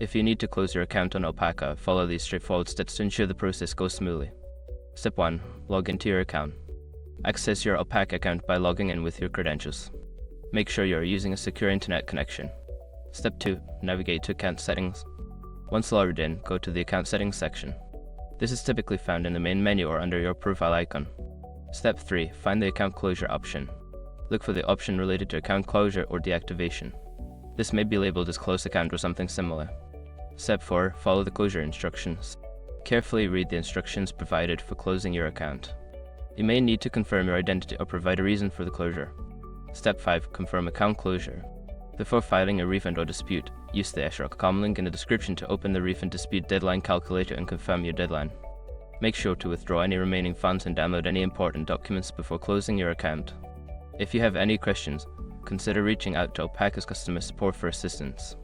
If you need to close your account on Alpaca, follow these straightforward steps to ensure the process goes smoothly. Step 1. Log into your account. Access your Alpaca account by logging in with your credentials. Make sure you are using a secure internet connection. Step 2. Navigate to Account Settings. Once logged in, go to the Account Settings section. This is typically found in the main menu or under your profile icon. Step 3. Find the Account Closure option. Look for the option related to account closure or deactivation. This may be labeled as Close Account or something similar. Step 4. Follow the closure instructions. Carefully read the instructions provided for closing your account. You may need to confirm your identity or provide a reason for the closure. Step 5. Confirm account closure. Before filing a refund or dispute, use the /com link in the description to open the refund dispute deadline calculator and confirm your deadline. Make sure to withdraw any remaining funds and download any important documents before closing your account. If you have any questions, consider reaching out to Alpaca's customer support for assistance.